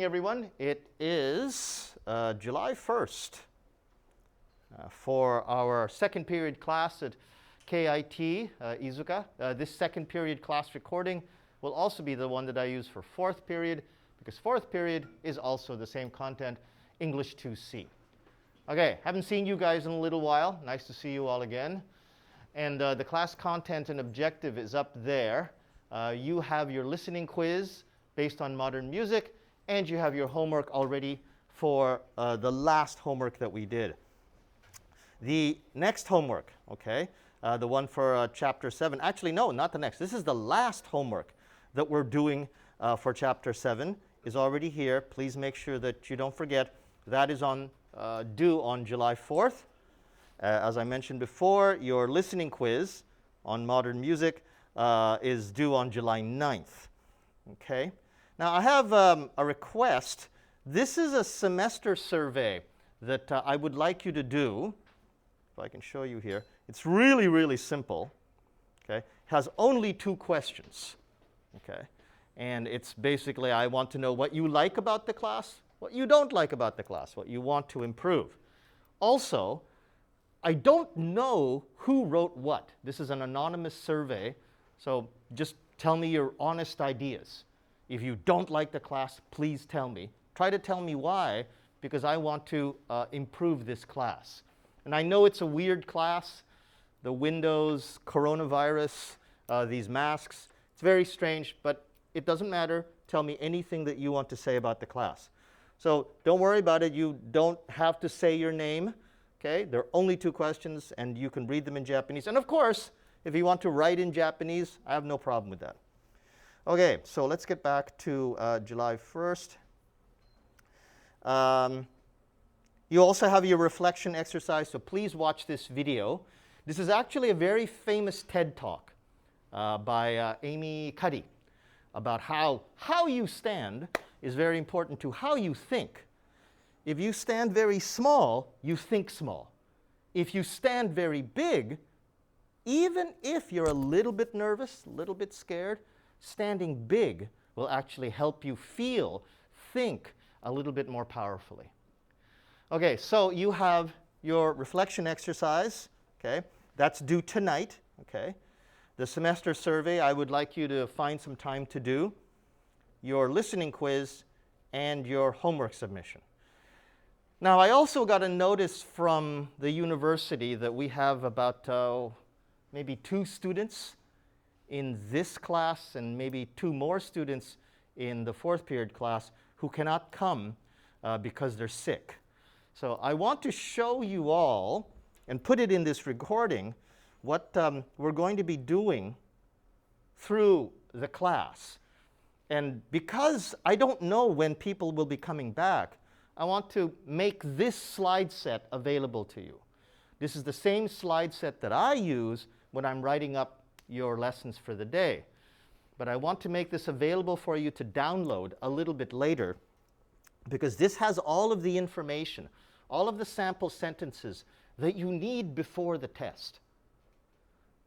Everyone, it is July 1st for our second period class at KIT Iizuka. This second period class recording will also be the one that I use for fourth period, because fourth period is also the same content, English 2 C. Okay, haven't seen you guys in a little while. Nice to see you all again. And the class content and objective is up there. You have your listening quiz based on modern music, and you have your homework already for the last homework that we did. The next homework, okay, the one for Chapter 7. Actually, no, not the next. This is the last homework that we're doing for Chapter 7 is already here. Please make sure that you don't forget. That is due on July 4th. As I mentioned before, your listening quiz on modern music is due on July 9th. Okay. Now, I have a request. This is a semester survey that I would like you to do. If I can show you here. It's really, really simple. Okay. It has only 2 questions. Okay. And it's basically, I want to know what you like about the class, what you don't like about the class, what you want to improve. Also, I don't know who wrote what. This is an anonymous survey, so just tell me your honest ideas. If you don't like the class, please tell me. Try to tell me why, because I want to improve this class. And I know it's a weird class, the windows, coronavirus, these masks. It's very strange, but it doesn't matter. Tell me anything that you want to say about the class. So don't worry about it. You don't have to say your name. Okay? There are only 2 questions, and you can read them in Japanese. And of course, if you want to write in Japanese, I have no problem with that. Okay, so let's get back to July 1st. You also have your reflection exercise, so please watch this video. This is actually a very famous TED Talk by Amy Cuddy about how you stand is very important to how you think. If you stand very small, you think small. If you stand very big, even if you're a little bit nervous, a little bit scared, standing big will actually help you think a little bit more powerfully. Okay, so you have your reflection exercise, okay? That's due tonight, okay? The semester survey, I would like you to find some time to do. Your listening quiz and your homework submission. Now, I also got a notice from the university that we have about maybe 2 students in this class and maybe 2 more students in the fourth period class who cannot come because they're sick. So I want to show you all and put it in this recording what we're going to be doing through the class. And because I don't know when people will be coming back, I want to make this slide set available to you. This is the same slide set that I use when I'm writing up your lessons for the day. But I want to make this available for you to download a little bit later, because this has all of the information, all of the sample sentences that you need before the test.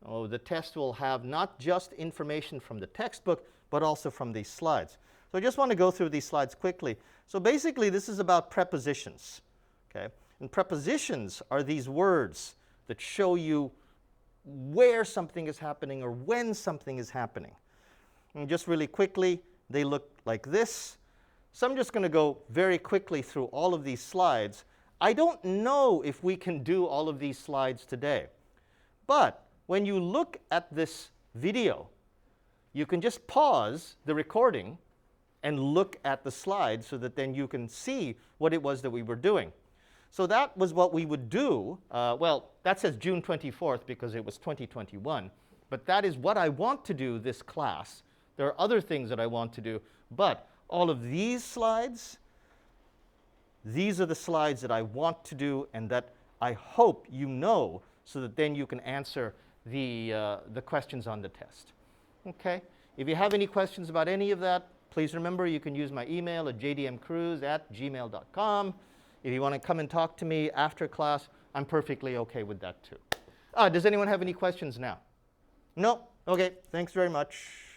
Oh, the test will have not just information from the textbook, but also from these slides. So I just want to go through these slides quickly. So basically, this is about prepositions. Okay? And prepositions are these words that show you where something is happening or when something is happening. And just really quickly, they look like this. So I'm just going to go very quickly through all of these slides. I don't know if we can do all of these slides today. But when you look at this video, you can just pause the recording and look at the slides so that then you can see what it was that we were doing. So that was what we would do. Well, that says June 24th because it was 2021. But that is what I want to do this class. There are other things that I want to do. But all of these slides, these are the slides that I want to do and that I hope you know so that then you can answer the questions on the test. Okay? If you have any questions about any of that, please remember you can use my email at jdmcruz@gmail.com. If you want to come and talk to me after class, I'm perfectly okay with that too. Does anyone have any questions now? No? Okay, thanks very much.